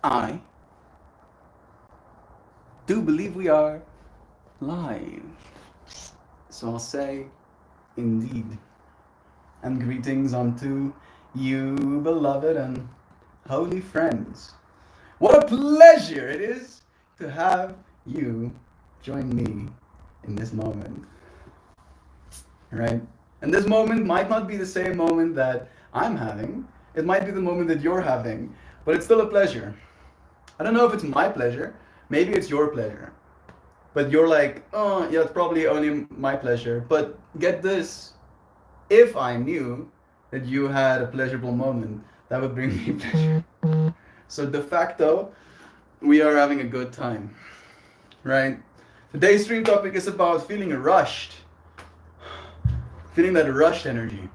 I do believe we are live. So I'll say, indeed. And greetings unto you, beloved and holy friends. What a pleasure it is to have you join me in this moment. Right? And this moment might not be the same moment that I'm having. It might be the moment that you're having, but it's still a pleasure. I don't know if it's my pleasure. Maybe it's your pleasure. But you're like, oh, yeah, it's probably only my pleasure. But get this, if I knew that you had a pleasurable moment, that would bring me pleasure. So de facto, we are having a good time, right? Today's stream topic is about feeling rushed, feeling that rushed energy,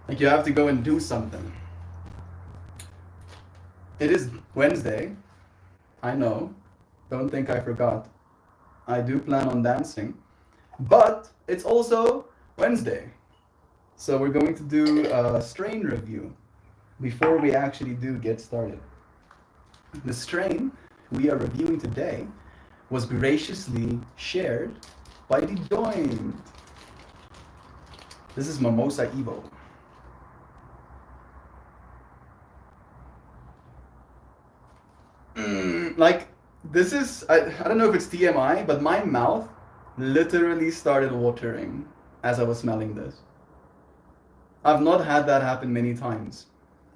like you have to go and do something. It is Wednesday, I know. Don't think I forgot. I do plan on dancing, but it's also Wednesday. So we're going to do a strain review before we actually do get started. The strain we are reviewing today was graciously shared by the Joint. This is Mimosa Evo. Like, this is, I don't know if it's TMI, but my mouth literally started watering as I was smelling this. I've not had that happen many times.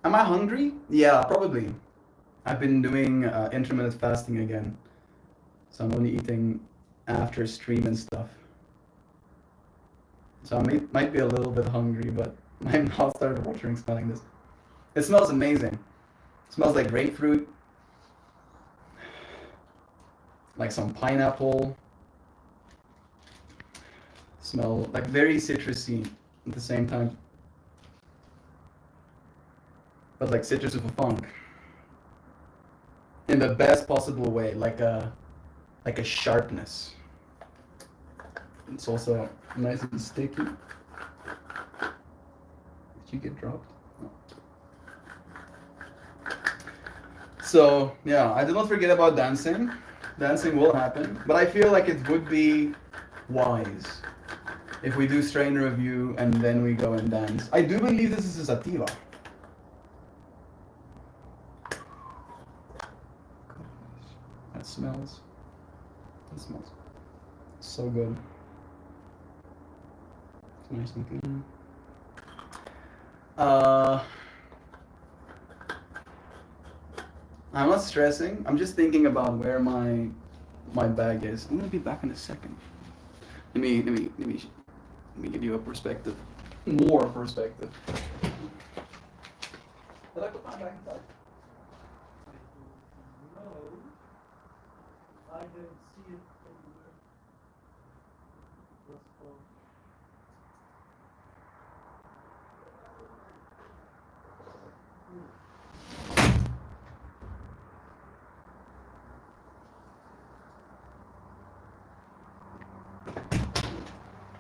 Am I hungry? Yeah, probably. I've been doing intermittent fasting again. So I'm only eating after stream and stuff. So might be a little bit hungry, but my mouth started watering smelling this. It smells amazing. It smells like grapefruit, like some pineapple. Smell like very citrusy at the same time. But like citrus with a funk. In the best possible way, like a sharpness. It's also nice and sticky. Did you get dropped? No. So yeah, I did not forget about dancing. Dancing will happen, but I feel like it would be wise if we do strain review and then we go and dance. I do believe this is a sativa. That smells. That smells so good. It's nice and clean. I'm not stressing. I'm just thinking about where my bag is. I'm gonna be back in a second. Let me give you a perspective, more perspective. Did I put my bag inside? No, I didn't see it anywhere. Let's go.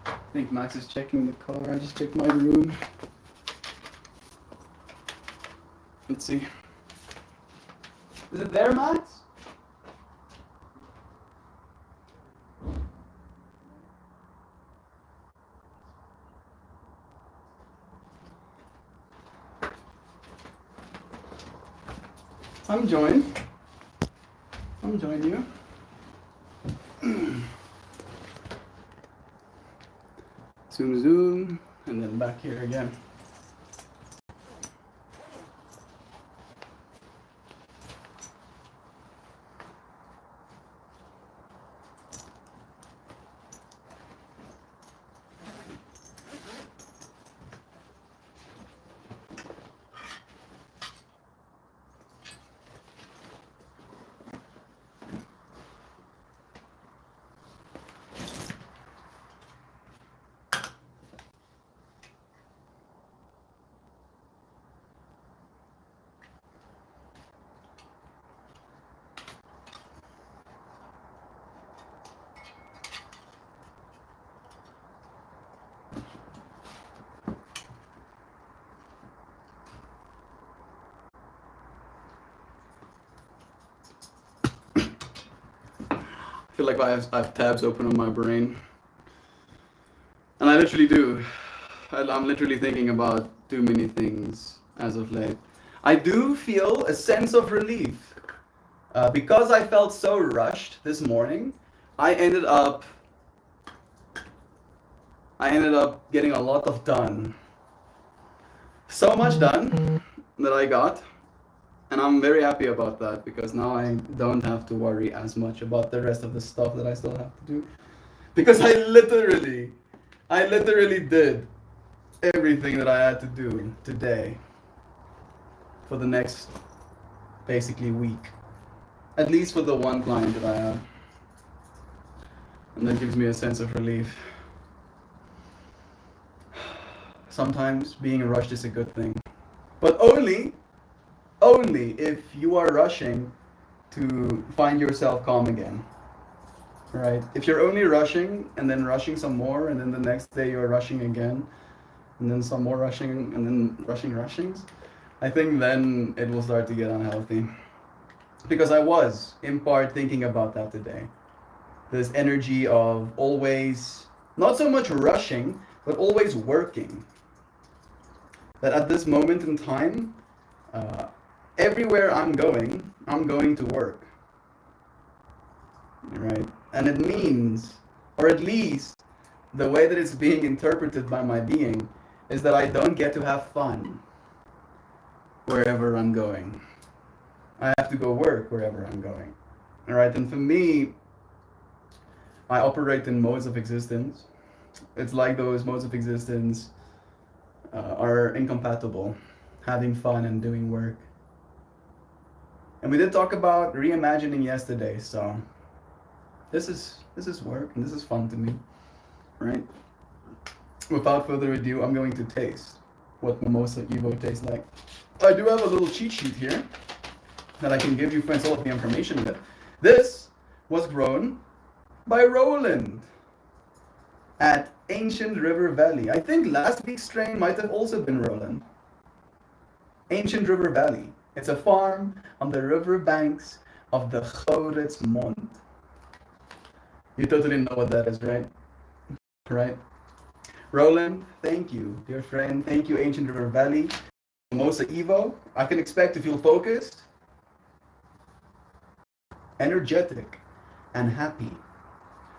I think Max is checking the car. I just checked my room. Let's see. Is it there, Max? I'm joined. I'm joining you. Zoom, and then back here again. feel like I have tabs open on my brain. And I literally do. I'm literally thinking about too many things as of late. I do feel a sense of relief. Because I felt so rushed this morning, I ended up getting a lot of done. So much done that I got. And I'm very happy about that because now I don't have to worry as much about the rest of the stuff that I still have to do. Because I literally did everything that I had to do today for the next basically week. At least for the one client that I have. And that gives me a sense of relief. Sometimes being rushed is a good thing. But only if you are rushing to find yourself calm again. Right? If you're only rushing and then rushing some more and then the next day you're rushing again and then some more rushing and then rushings, I think then it will start to get unhealthy. Because I was in part thinking about that today. This energy of always, not so much rushing, but always working. That at this moment in time, everywhere I'm going to work. Right? And it means, or at least the way that it's being interpreted by my being, is that I don't get to have fun wherever I'm going. I have to go work wherever I'm going. All right, and for me, I operate in modes of existence. It's like those modes of existence are incompatible, having fun and doing work. And we did talk about reimagining yesterday, so this is work and this is fun to me, right? Without further ado, I'm going to taste what Mimosa Evo tastes like. I do have a little cheat sheet here that I can give you friends all of the information with. This was grown by Roland at Ancient River Valley. I think last week's strain might have also been Roland. Ancient River Valley. It's a farm on the river banks of the Gouritsmond. You totally know what that is, right? Right? Roland, thank you, dear friend. Thank you, Ancient River Valley. Mimosa Evo. I can expect to feel focused, energetic, and happy.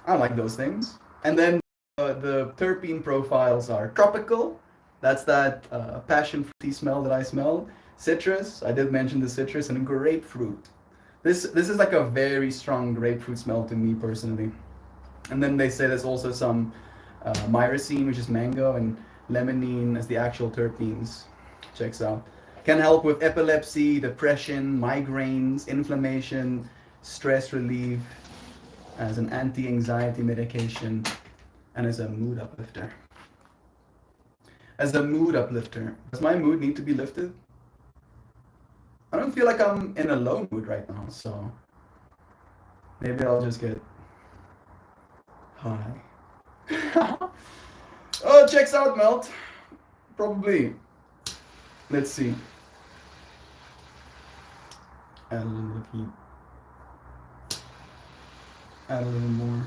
I like those things. And then the terpene profiles are tropical. That's that passion fruity smell that I smell. Citrus. I did mention the citrus, and grapefruit. This is like a very strong grapefruit smell to me personally. And then they say there's also some myrcene, which is mango, and limonene as the actual terpenes. Checks out. Can help with epilepsy, depression, migraines, inflammation, stress relief, as an anti-anxiety medication, and as a mood uplifter. As a mood uplifter. Does my mood need to be lifted? I don't feel like I'm in a low mood right now, so maybe I'll just get high. Oh, checks out, Melt. Probably. Let's see. Add a little heat. Add a little more.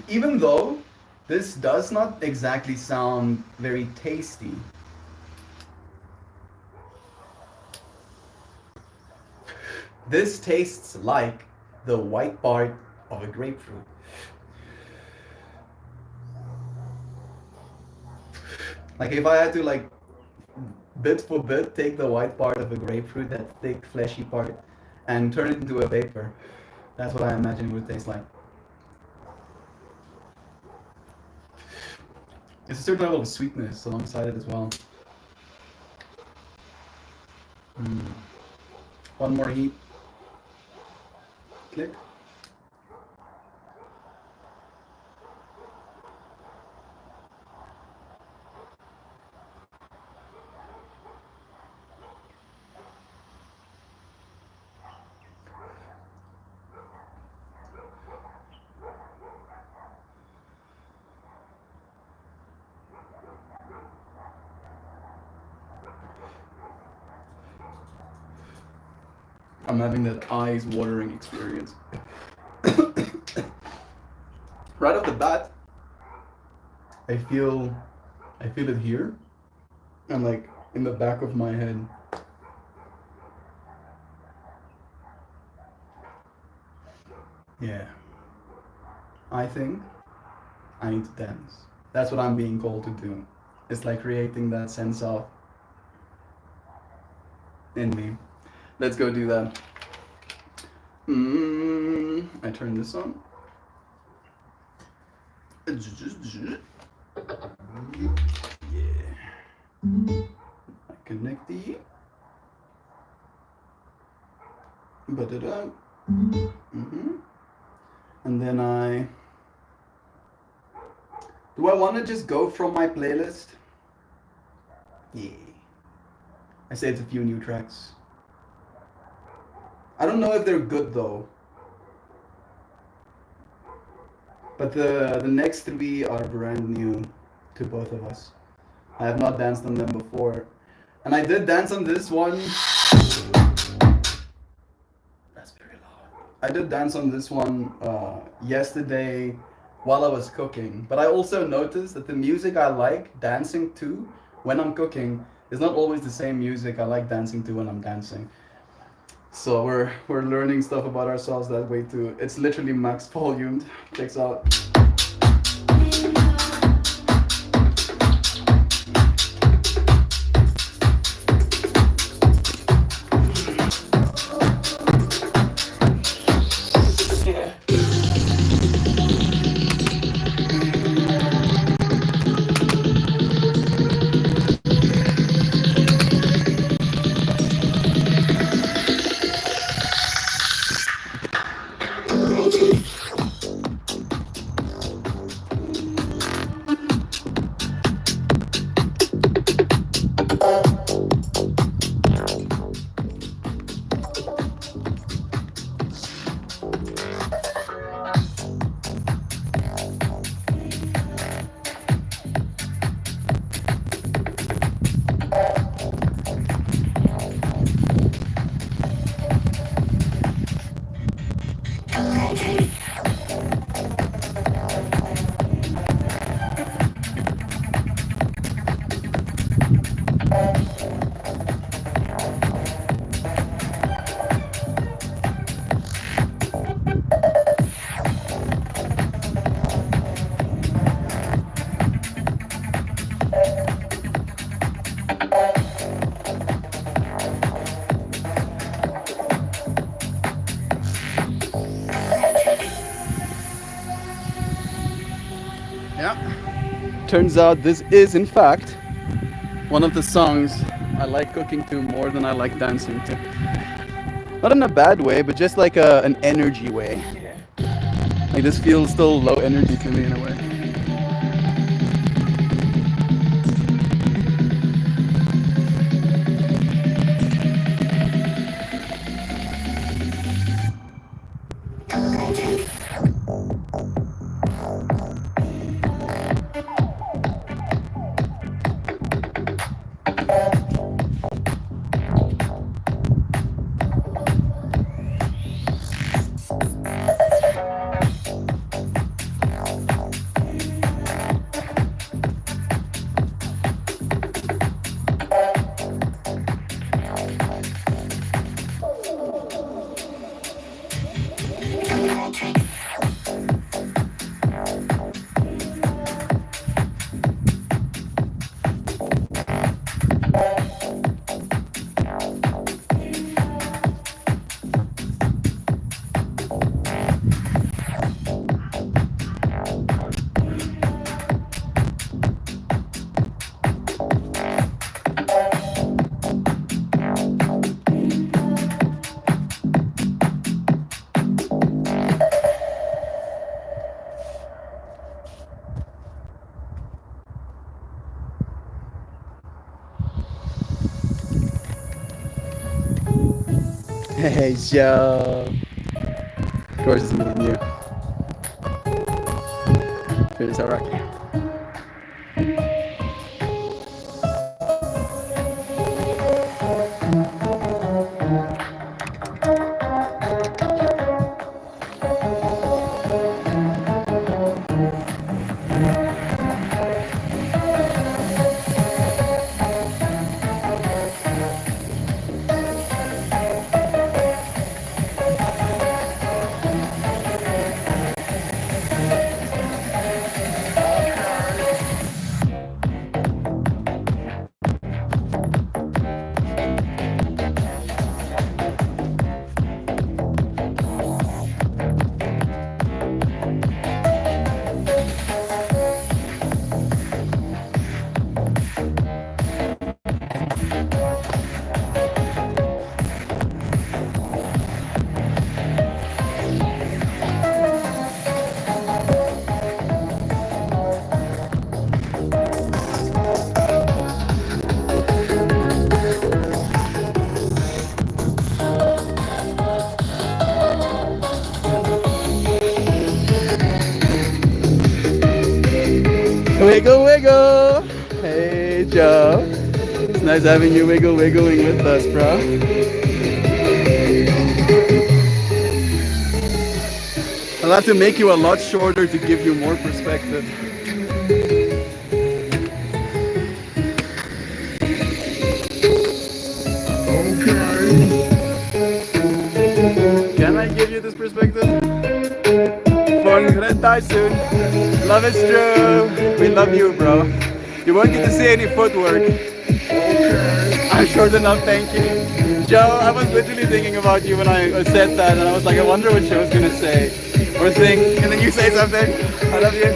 Even though this does not exactly sound very tasty, this tastes like the white part of a grapefruit. Like if I had to like bit for bit take the white part of a grapefruit, that thick fleshy part, and turn it into a vapor, that's what I imagine it would taste like. There's a certain level of sweetness alongside it as well. One more heat. Click. I'm having that eyes-watering experience. Right off the bat, I feel it here, and like in the back of my head. Yeah. I think I need to dance. That's what I'm being called to do. It's like creating that sense of in me. Let's go do that. I turn this on. Yeah. I connect the. Ba-da-da. And then do I want to just go from my playlist? Yeah. I saved a few new tracks. I don't know if they're good though. But the next three are brand new to both of us. I have not danced on them before. And I did dance on this one. That's very loud. I did dance on this one yesterday while I was cooking. But I also noticed that the music I like dancing to when I'm cooking is not always the same music I like dancing to when I'm dancing. So we're learning stuff about ourselves that way too. It's literally max volumed. Checks out. Turns out this is, in fact, one of the songs I like cooking to more than I like dancing to. Not in a bad way, but just like an energy way. Like this feels still low energy to me in a way. Hey, yo. Of course, it's me and you. Here's our rocky. Wiggle, wiggle. Hey, Joe. It's nice having you wiggling with us, bro. I'll have to make you a lot shorter to give you more perspective. Can I give you this perspective? Fun, gonna die soon. Love is true. We love you, bro. You won't get to see any footwork. I'm short enough, thank you. Joe, I was literally thinking about you when I said that, and I was like, I wonder what Joe's gonna say or think, and then you say something. I love you.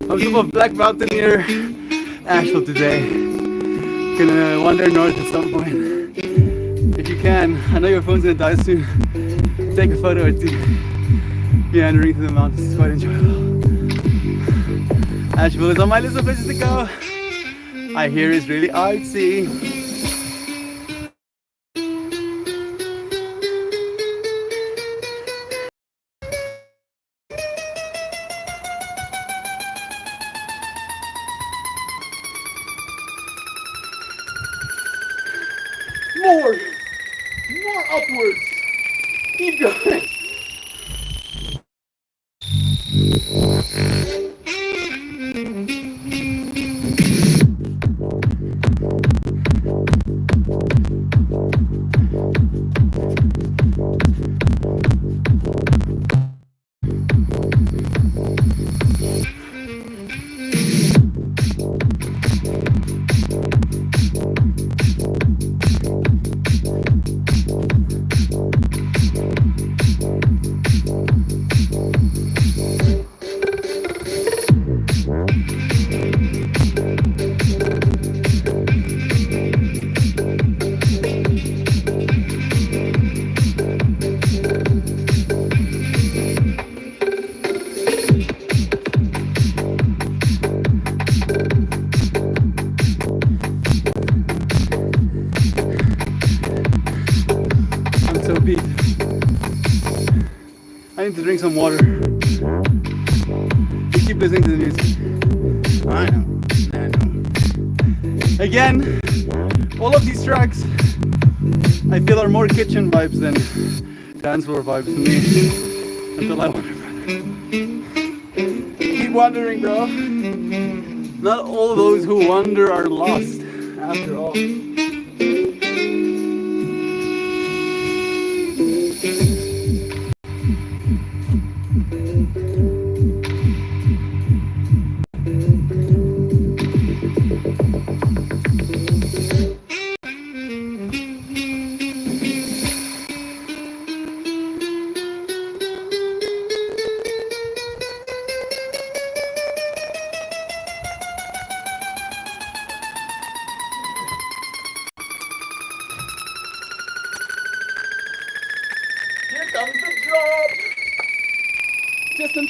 I'm top of Black Mountain near Asheville today. Gonna wander north at some point. If you can, I know your phone's gonna die soon. Take a photo or two. Meandering through the mountains is quite enjoyable. Asheville is on my list of places to go. I hear it's really artsy. More upwards. Keep going. I need to drink some water. You keep listening to the music. I know. Again, all of these tracks I feel are more kitchen vibes than dance floor vibes to me. Until I wander further. Keep wandering, bro. Not all those who wander are lost, after all.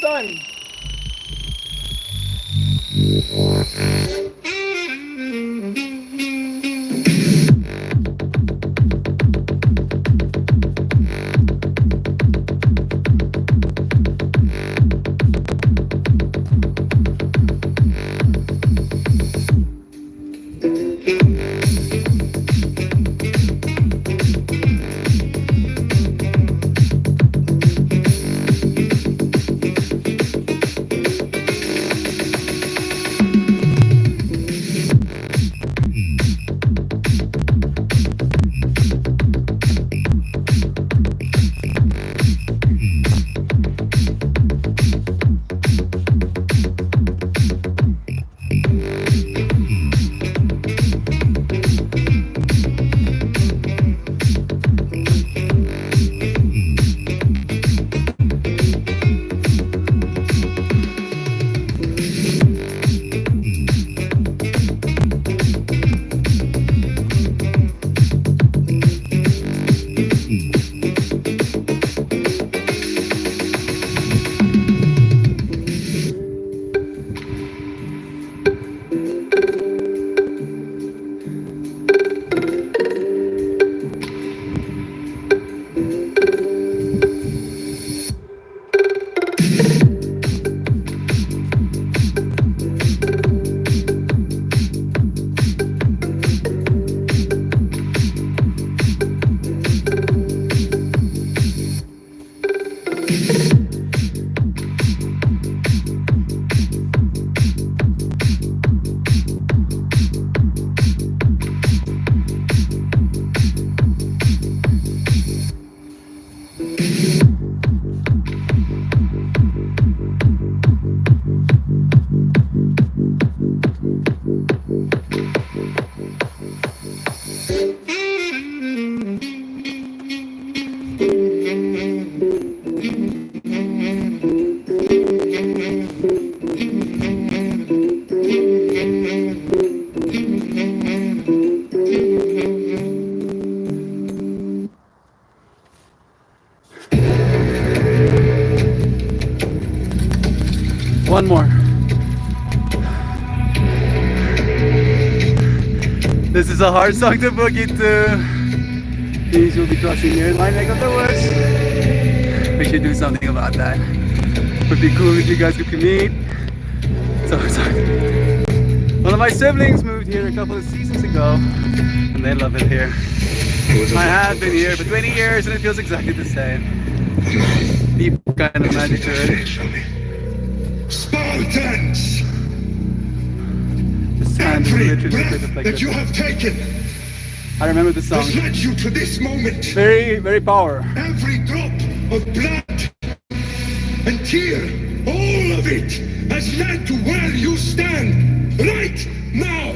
sun. One more. This is a hard song to boogie to. These will be crossing your line neck of the woods. We should do something about that. Would be cool if you guys could meet. So one of my siblings moved here a couple of seasons ago, and they love it here. I have been here for 20 years, and it feels exactly the same. Deep kind of magic to it. Spartans! The sand Every literally breath that you have taken I remember the song. has led you to this moment. Very, very power. Every drop of blood and tear, all of it has led to where you stand right now.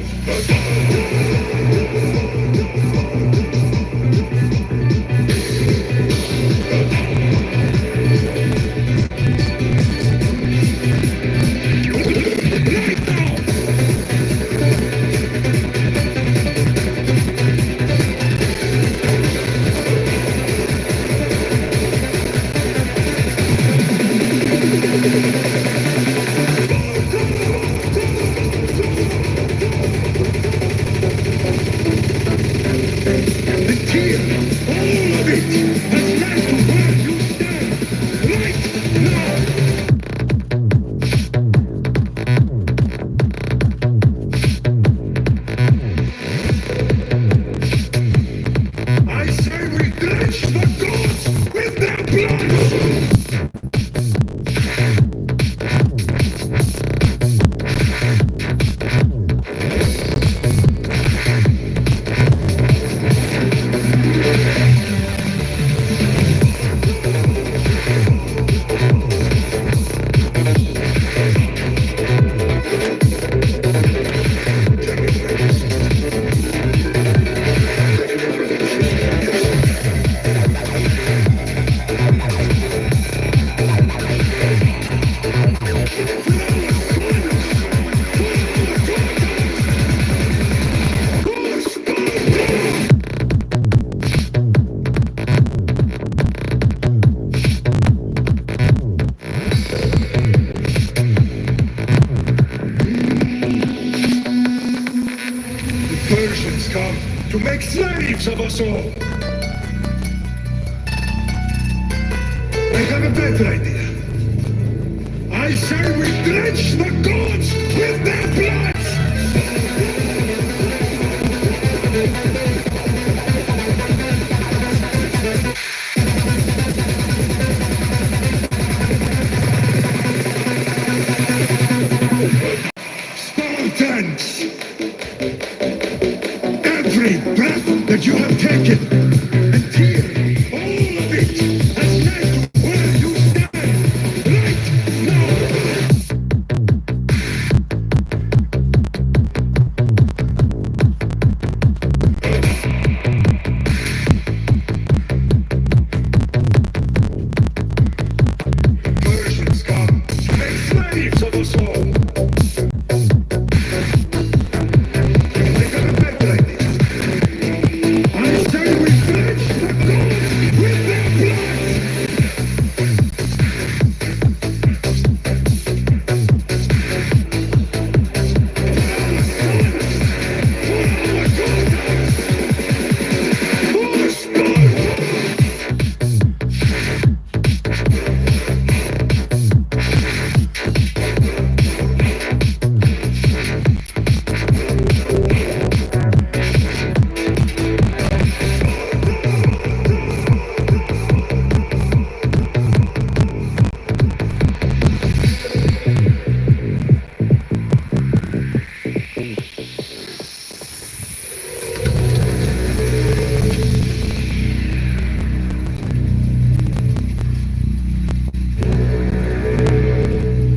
make slaves of us all. I have a better idea. I say we drench the gods with their blood! Spartans! Every breath that you have taken, and tear, all of it, has led to where you stand, right now! Persians come to make slaves of us all. I got a better idea. I say we drench the gods with their blood!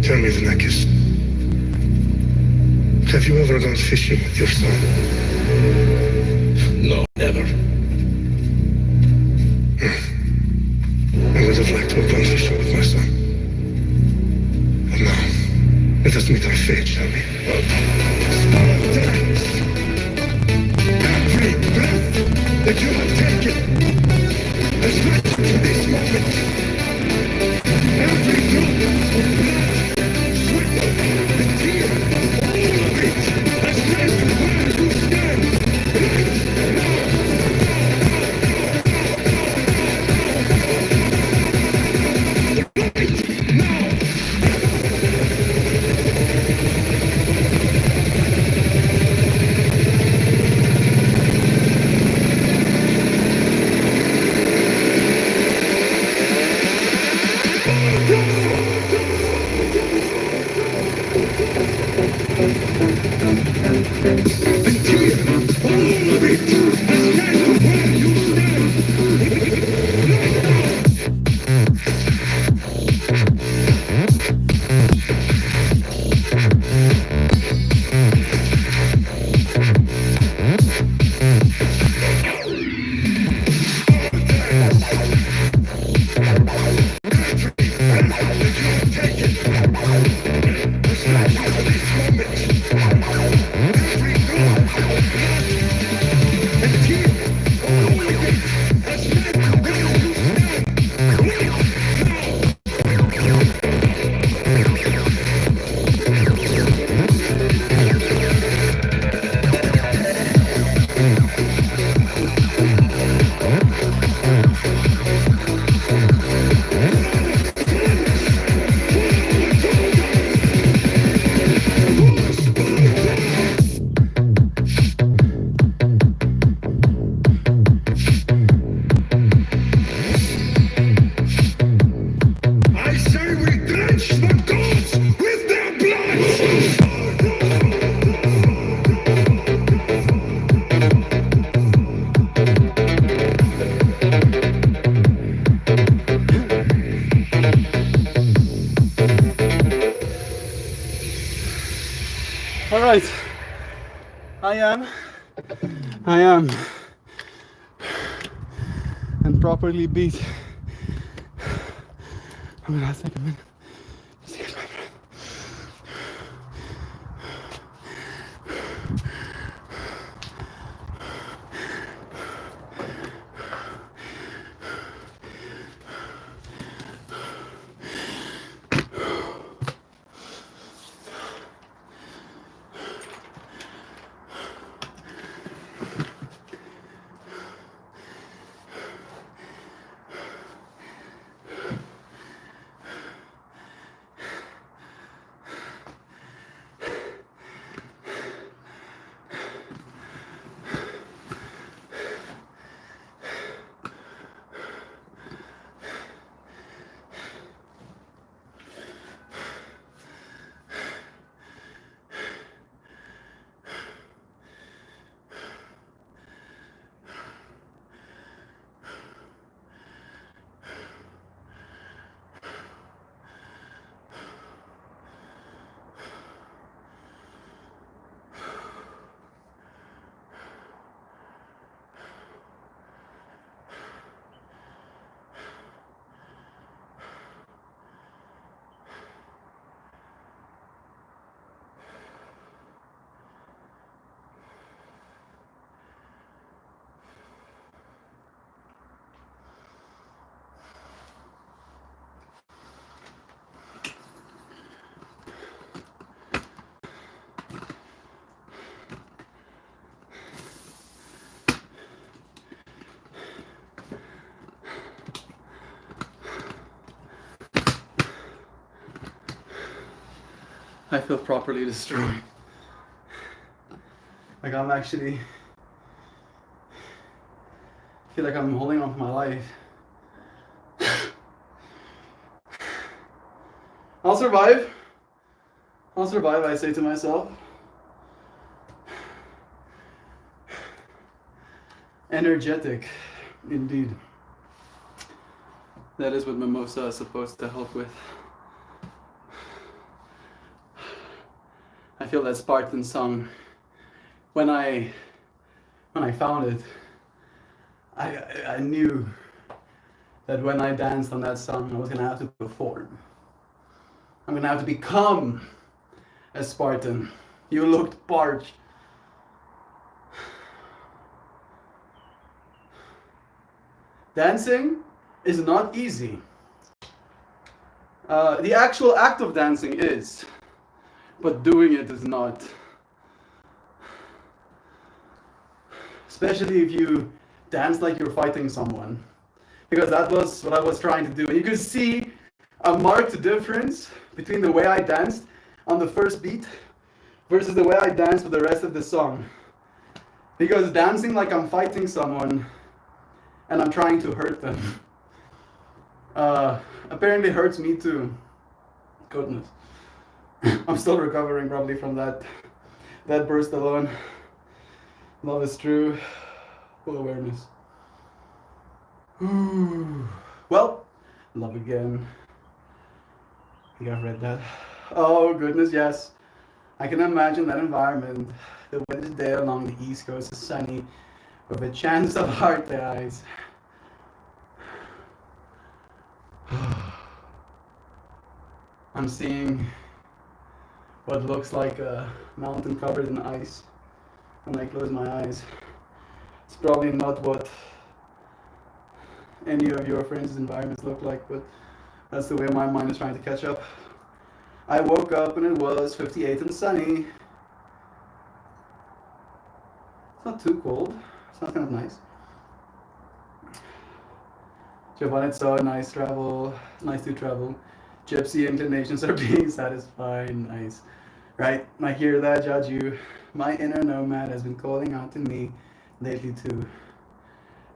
Tell me, Xenakis, have you ever gone fishing with your son? No, never. I would have liked to have gone fishing with my son. But now, let us meet our fate, shall we? Spartans! Every breath that you have taken has led to this moment. Every drop of blood, sweat, and tear, all of it has led to where you stand, right now. And tear, all of it has led to where you stand, right now. I say we drench the gods with their blood! All right. I am and properly beat. I'm gonna take a minute just to get my breath. I feel properly destroyed. Like I'm actually feel like I'm holding on to my life. I'll survive. I'll survive, I say to myself. Energetic, indeed. That is what mimosa is supposed to help with. I feel that Spartan song. When I found it, I knew that when I danced on that song, I was gonna have to perform. I'm gonna have to become a Spartan. You looked parched. Dancing is not easy. The actual act of dancing is, but doing it is not. Especially if you dance like you're fighting someone. Because that was what I was trying to do. And you could see a marked difference between the way I danced on the first beat versus the way I danced for the rest of the song. Because dancing like I'm fighting someone and I'm trying to hurt them apparently hurts me too. Goodness. I'm still recovering probably from that burst alone. Love is true. Full awareness. Well, love again. I think I've read that. Oh goodness, yes. I can imagine that environment. The weather day along the East Coast is sunny, with a chance of heart eyes. I'm seeing what looks like a mountain covered in ice when I close my eyes. It's probably not what any of your friends' environments look like, but that's the way my mind is trying to catch up. I woke up and it was 58 and sunny. It's not too cold. It's not kind of nice. Giovanni, it's so nice travel. It's nice to travel. Gypsy inclinations are being satisfied. Nice. Right? I hear that, judge you. My inner nomad has been calling out to me lately too.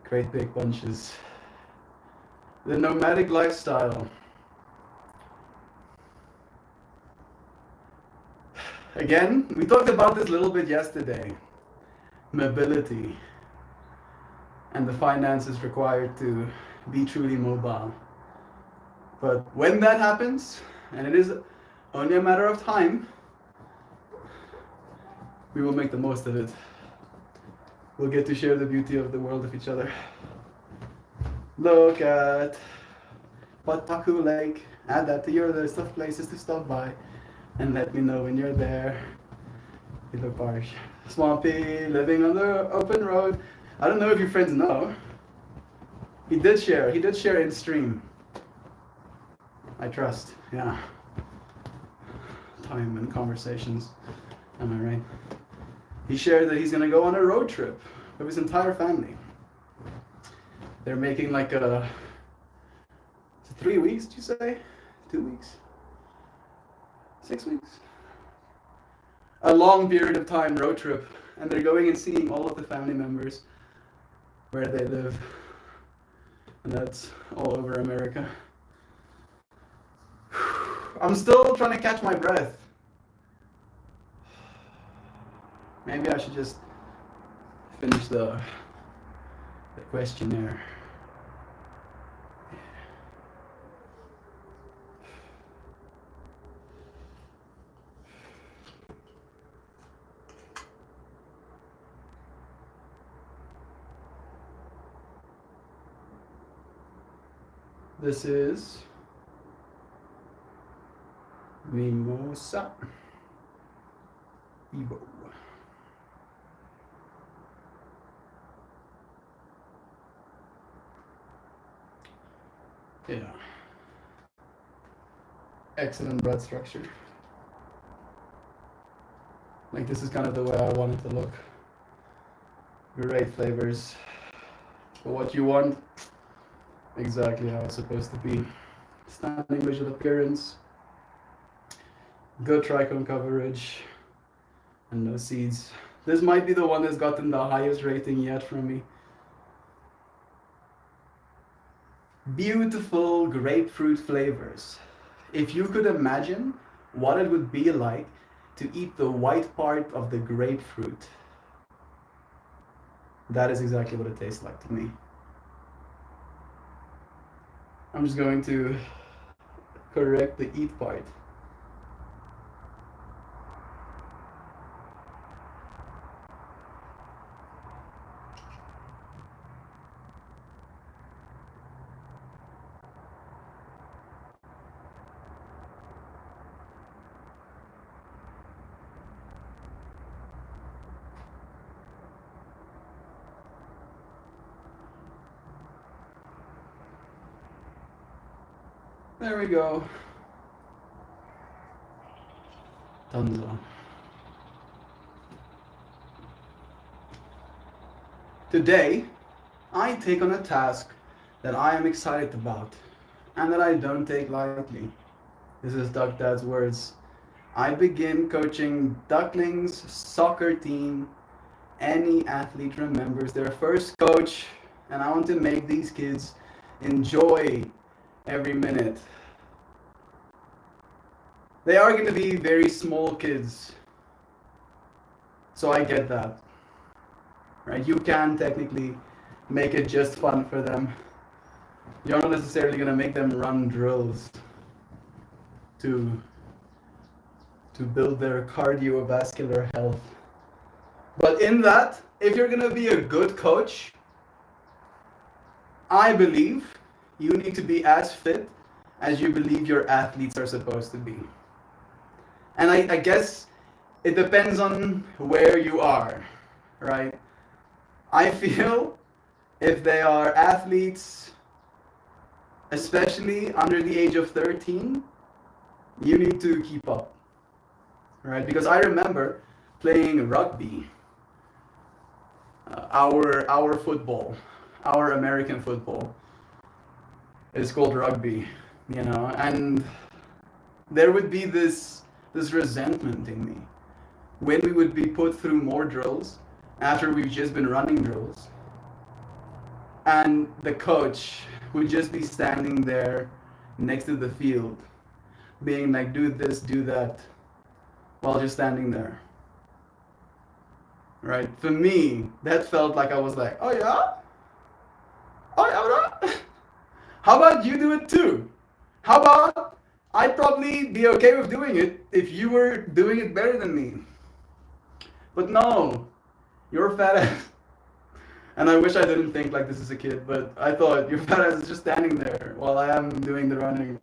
Great big bunches. The nomadic lifestyle. Again, we talked about this a little bit yesterday. Mobility and the finances required to be truly mobile. But when that happens, and it is only a matter of time, we will make the most of it. We'll get to share the beauty of the world with each other. Look at Pataku Lake. Add that to your list of places to stop by. And let me know when you're there. You look harsh. Swampy, living on the open road. I don't know if your friends know. He did share in stream. I trust, yeah. Time and conversations, am I right? He shared that he's gonna go on a road trip with his entire family. They're making like is it 3 weeks, did you say? 2 weeks? 6 weeks? A long period of time road trip. And they're going and seeing all of the family members where they live. And that's all over America. I'm still trying to catch my breath. Maybe I should just finish the questionnaire. This is Mimosa Ibo. Yeah. Excellent bread structure. Like this is kind of the way I want it to look. Great flavors. For what you want. Exactly how it's supposed to be. Stunning visual appearance. Good tricone coverage and no seeds. This might be the one that's gotten the highest rating yet from me. Beautiful grapefruit flavors. If you could imagine what it would be like to eat the white part of the grapefruit, that is exactly what it tastes like to me. I'm just going to correct the eat part. There we go. Dunzo. Today, I take on a task that I am excited about and that I don't take lightly. This is Duck Dad's words. I begin coaching Ducklings soccer team. Any athlete remembers their first coach, and I want to make these kids enjoy every minute. They are going to be very small kids, so I get that. Right? You can technically make it just fun for them. You're not necessarily going to make them run drills to build their cardiovascular health. But in that, if you're going to be a good coach, I believe you need to be as fit as you believe your athletes are supposed to be. And I guess it depends on where you are, right? I feel if they are athletes, especially under the age of 13, you need to keep up, right? Because I remember playing rugby, our football, our American football. It's called rugby, you know, and there would be this resentment in me when we would be put through more drills after we've just been running drills, and the coach would just be standing there next to the field being like, do this, do that, while just standing there, right? For me, that felt like I was like, oh yeah, bro. How about you do it too? How about I'd probably be okay with doing it if you were doing it better than me. But no, you're fat ass. And I wish I didn't think like this as a kid, but I thought your fat ass is just standing there while I am doing the running.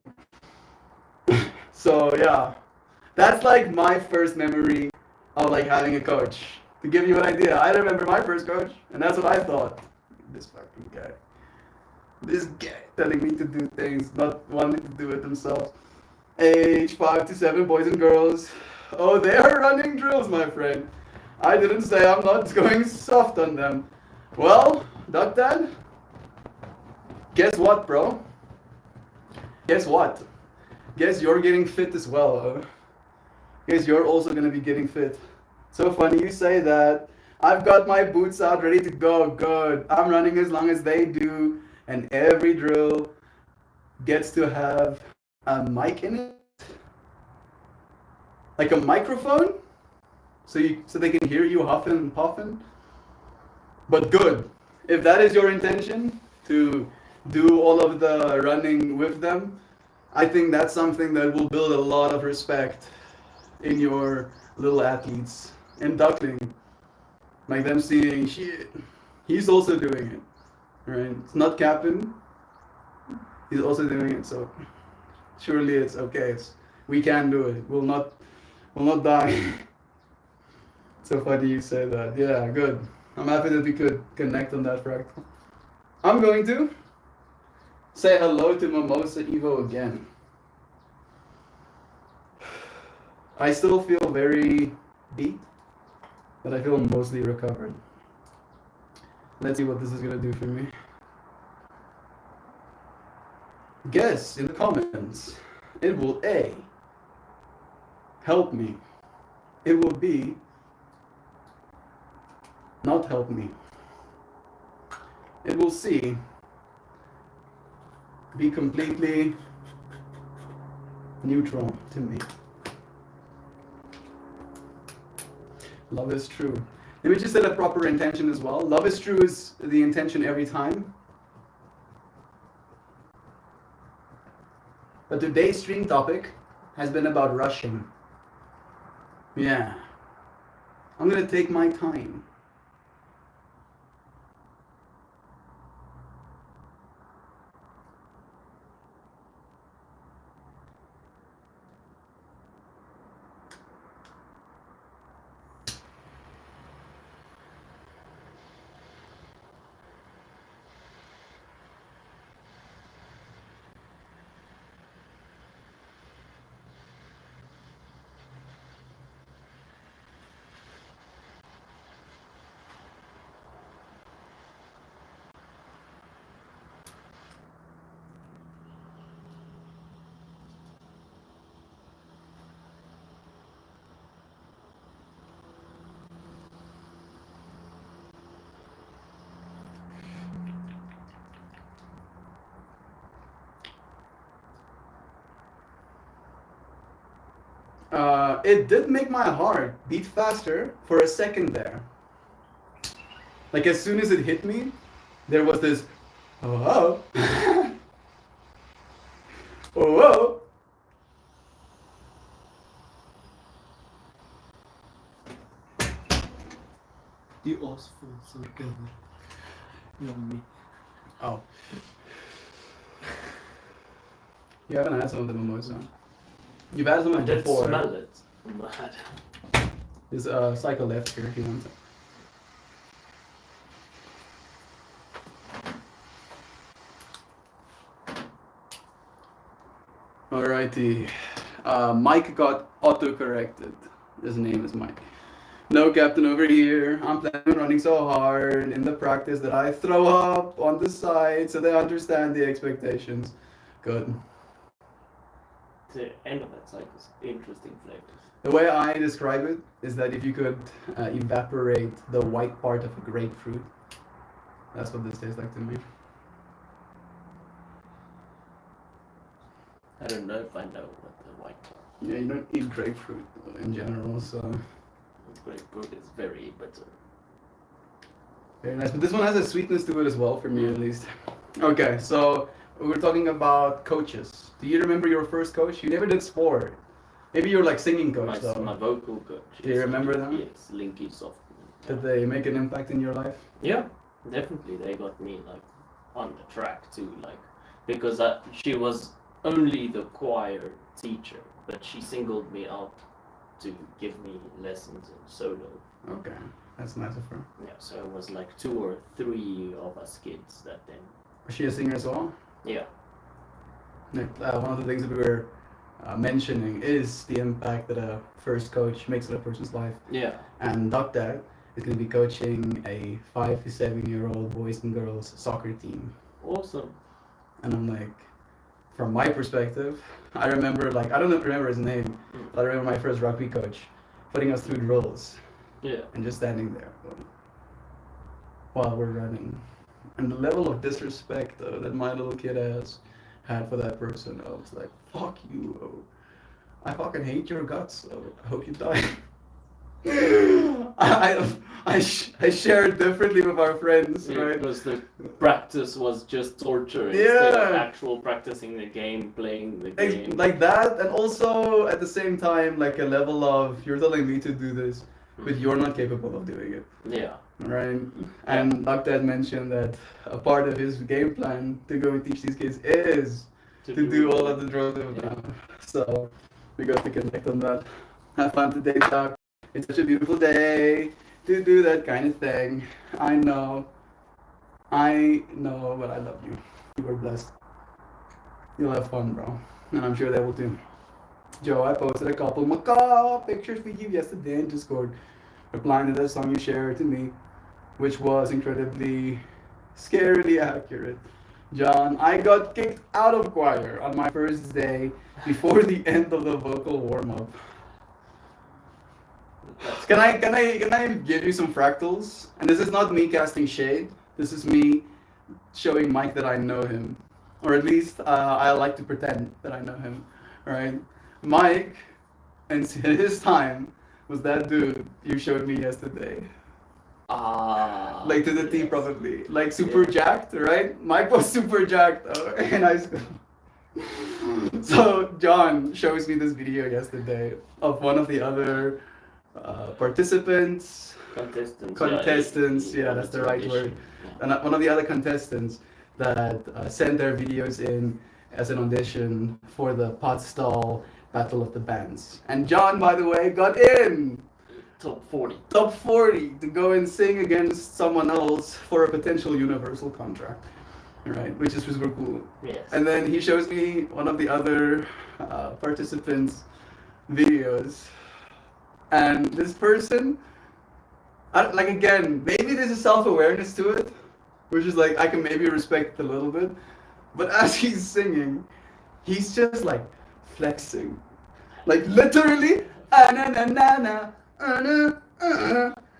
So yeah, that's like my first memory of like having a coach. To give you an idea, I remember my first coach, and that's what I thought. This fucking guy. This guy telling me to do things, not wanting to do it themselves. Age 5 to 7 boys and girls. Oh, they are running drills, my friend. I didn't say I'm not going soft on them. Well, Duck Dad, guess what, bro? Guess what? Guess you're getting fit as well. Guess you're also gonna be getting fit. So funny you say that. I've got my boots out ready to go. Good. I'm running as long as they do. And every drill gets to have a mic in it. Like a microphone. So they can hear you huffing and puffing. But good. If that is your intention, to do all of the running with them, I think that's something that will build a lot of respect in your little athletes. And duckling. Like them seeing, shit, he's also doing it. Right? It's not capping. He's also doing it, so surely it's okay. We can do it. We'll not die. So funny you say that. Yeah, good. I'm happy that we could connect on that fractal. I'm going to say hello to Mimosa Evo again. I still feel very beat, but I feel mostly recovered. Let's see what this is gonna do for me. Guess in the comments, it will A, help me. It will be not help me. It will see be completely neutral to me. Love is true. Let me just set a proper intention as well. Love is true is the intention every time. But today's stream topic has been about rushing. Yeah. I'm gonna take my time. It did make my heart beat faster for a second there. Like as soon as it hit me, there was this, oh, oh, oh, oh. You asked for so good. Not me. Oh. You haven't had some of the mimosa. You've had some I of it did before. smell it on my head. There's a cycle left here if you want it. Alrighty. Mike got auto-corrected. His name is Mike. No, Captain, over here. I'm planning on running so hard in the practice that I throw up on the side so they understand the expectations. Good. The end of that cycle is interesting flavors. The way I describe it is that if you could evaporate the white part of a grapefruit, that's what this tastes like to me. I don't know if I know what the white part. Yeah, you don't eat grapefruit in general, so Grapefruit is very bitter. very nice. But this one has a sweetness to it as well, for me at least. Okay, so we're talking about coaches. Do you remember your first coach? You never did sport. Maybe you're like singing coach though. My vocal coach. Do you remember them? Yes, Linky Soft. Did they make an impact in your life? Yeah, definitely. They got me like on the track too, like because she was only the choir teacher, but she singled me out to give me lessons in solo. Okay, that's nice of her. Yeah, so it was like 2 or 3 of us kids that then. Was she a singer as well? Yeah. One of the things that we were mentioning is the impact that a first coach makes in a person's life. Yeah. And Doc Dad is going to be coaching a 5 to 7-year-old boys and girls soccer team. Awesome. And I'm like, from my perspective, I remember like, I don't remember his name, but I remember my first rugby coach putting us through drills Yeah. and just standing there while we're running. And the level of disrespect though that my little kid had for that person, I was like, fuck you, oh. I fucking hate your guts, oh. I hope you die. I share it differently with our friends, Yeah, right? because the practice was just torture Yeah. instead of actual practicing the game, playing the game. Like that, and also at the same time, like a level of you're telling me to do this, but you're not capable of doing it, Yeah. right? And Doc Dad mentioned that a part of his game plan to go and teach these kids is to do all of the drills with them. So we got to connect on that. Have fun today, Doc. It's such a beautiful day to do that kind of thing. I know, but I love you. You were blessed. You'll have fun, bro. And I'm sure they will too. Joe, I posted a couple macaw pictures for you yesterday in Discord, replying to that song you shared to me, which was incredibly, scarily accurate. John, I got kicked out of choir on my first day before the end of the vocal warm-up. Can I give you some fractals? And this is not me casting shade. This is me showing Mike that I know him, or at least I like to pretend that I know him. Right? Mike, and his time was that dude you showed me yesterday. Like to the T yes. probably. Like super Yeah. jacked, right? Mike was super jacked in high school. So John shows me this video yesterday of one of the other participants, Contestants. yeah, that's the right word. And one of the other contestants that sent their videos in as an audition for the pot stall battle of the bands. And John, by the way, got in Top 40. top 40 to go and sing against someone else for a potential Universal contract, right? Which is super cool. Yes. And then he shows me one of the other participants' videos, and this person, like again, maybe there's a self-awareness to it, which is like I can maybe respect a little bit, but as he's singing, he's just like flexing, like literally, na na na na. Na na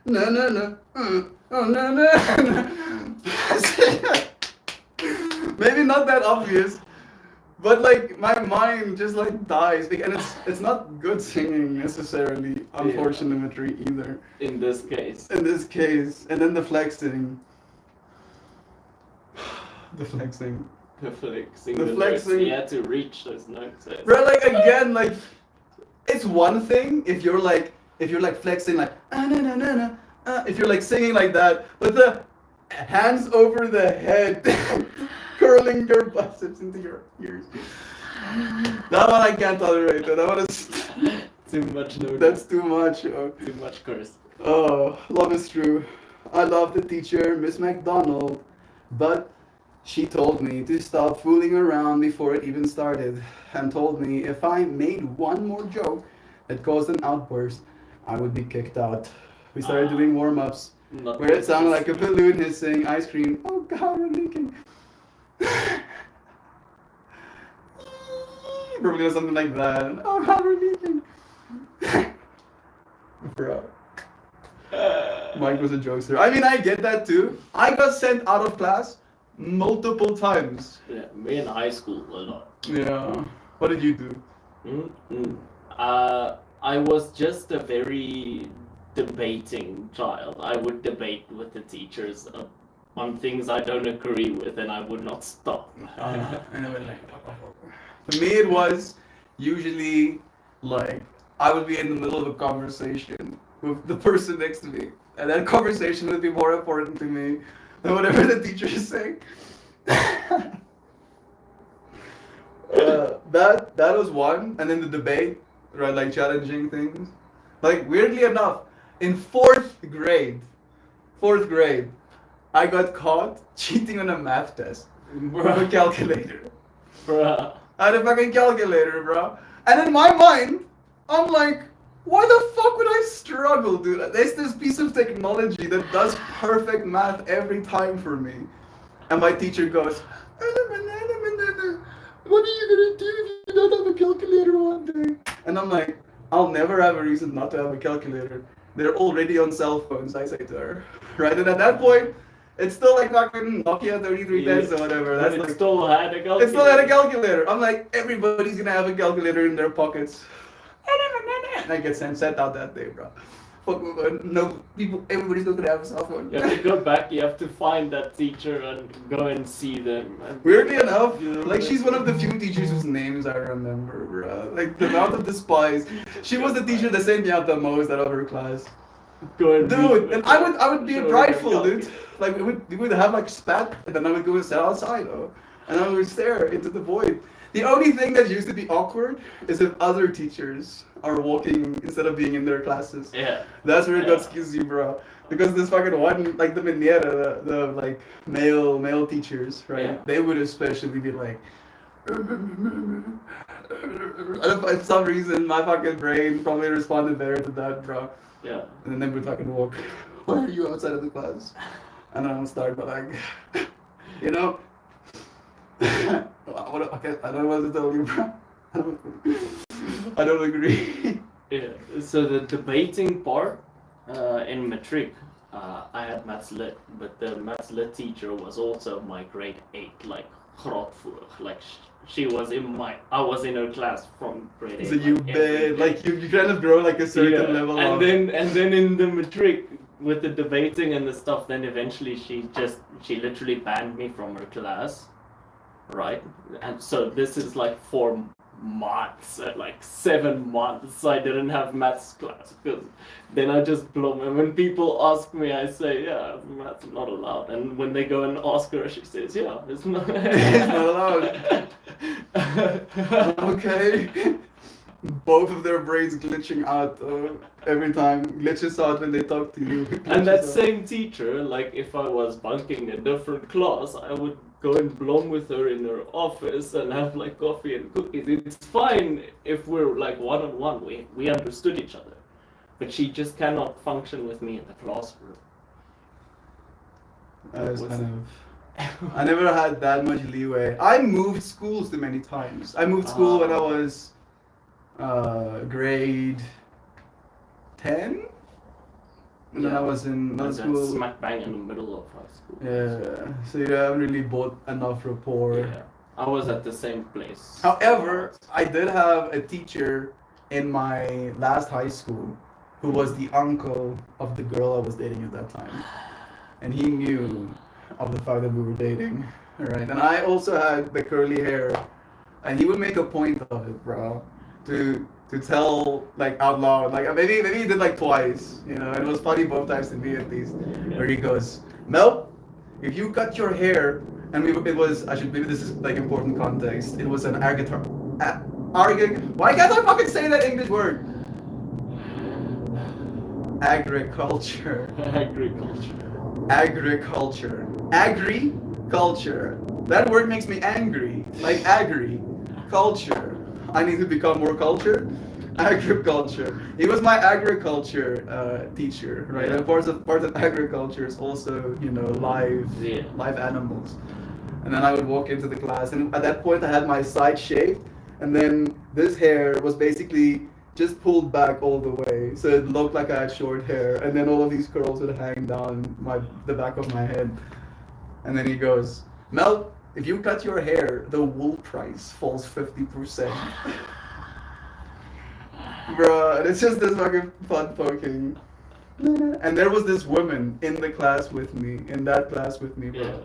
na na na. Maybe not that obvious, but like my mind just like dies, and it's not good singing necessarily, unfortunately either. In this case. In this case, and then the flexing, the flexing. The flexing. The The flexing. Notes. He had to reach those notes. Bro, like again, like it's one thing if you're like flexing like na na na na, if you're like singing like that, but the hands over the head, curling your biceps into your ears. That one I can't tolerate. That one is Too much no. that's too much. Oh. Too much curse. Oh, love is true. I love the teacher, Miss McDonald, but she told me to stop fooling around before it even started, and told me if I made one more joke that caused an outburst, I would be kicked out. We started doing warm-ups, Not where it sounded like a balloon hissing, ice cream. Oh God, we're leaking. Probably something like that. Oh God, we're leaking. Bro. Mike was a jokester. I mean, I get that too. I got sent out of class multiple times. Yeah, me in high school a lot. Yeah. What did you do? Mm-hmm. I was just a very debating child. I would debate with the teachers on things I don't agree with, and I would not stop. For me, it was usually like I would be in the middle of a conversation with the person next to me, and that conversation would be more important to me than whatever the teacher is saying. That was one, and then the debate, right? Like challenging things. Like weirdly enough, in fourth grade, I got caught cheating on a math test with a calculator. Bruh. I had a fucking calculator, bro. And in my mind, I'm like, why the fuck would I struggle, dude? There's this piece of technology that does perfect math every time for me. And my teacher goes, what are you gonna do if you don't have a calculator one day? And I'm like, I'll never have a reason not to have a calculator. They're already on cell phones, I say to her. Right? And at that point, it's still like fucking Nokia 3310s or whatever. That's But like, it still had a calculator. it still had a calculator. I'm like, everybody's gonna have a calculator in their pockets. And I get sent out that day, bro. Fuck, no, people, everybody's not gonna have a cell phone. You have to go back, you have to find that teacher and go and see them. And Weirdly enough, You know, like she's one of the few teachers whose names I remember, bro. Like the amount of despise. She was the teacher that sent me out the most out of her class. go and meet Dude, with and them. I would be Show them prideful, your dude. Like we would have like spat, and then I would go and sit outside, and I would stare into the void. The only thing that used to be awkward is if other teachers are walking instead of being in their classes. Yeah. That's where it got Yeah. skizzy, bro. Because this fucking one, like the Minera, the like male teachers, right? Yeah. They would especially be like, and for some reason, my fucking brain probably responded better to that, bro. Yeah. And then they would fucking walk. Why are you outside of the class? And I would start by like, you know, okay, I don't know what to tell you, bro. I don't agree. Yeah. So the debating part in matric, I had maths lit, but the maths lit teacher was also my grade 8, like grootvoer. Like she was I was in her class from grade 8. So you like, every day. like you kind of grow like a certain level and of then in the matric with the debating and the stuff, then eventually she literally banned me from her class, right? And so this is like 4 months, like 7 months I didn't have maths class, because then I just blow. And when people ask me, I say, yeah, maths not allowed. And when they go and ask her, she says, yeah, it's not, it's not allowed. Okay. Both of their brains glitching out every time. Glitches out when they talk to you. And that Glitches out. same teacher, like if I was bunking a different class, I would go and blom with her in her office and have like coffee and cookies. It's fine if we're like one-on-one, we understood each other. But she just cannot function with me in the classroom. I never had that much leeway. I moved schools too many times. I moved school when I was grade 10, and then I was in another school. Smack bang in the middle of high school. Yeah, so you haven't really built enough rapport. Yeah, I was at the same place. However, I did have a teacher in my last high school who was the uncle of the girl I was dating at that time, and he knew of the fact that we were dating, right? And I also had the curly hair, and he would make a point of it, bro, to tell like out loud, like maybe he did like twice, you know, and it was funny both times to me at least, where he goes, Mel, if you cut your hair, and maybe this is like important context, it was an why can't I fucking say that English word? Agriculture. That word makes me angry. Like agri-culture. I need to become more cultured. Agriculture. He was my agriculture teacher, right? And part of agriculture is also, you know, live animals. And then I would walk into the class, and at that point I had my side shaved, and then this hair was basically just pulled back all the way, so it looked like I had short hair, and then all of these curls would hang down the back of my head. And then he goes, Mel, if you cut your hair, the wool price falls 50%. Bruh, and it's just this fucking fun poking. And there was this woman in that class with me, bro. Yeah.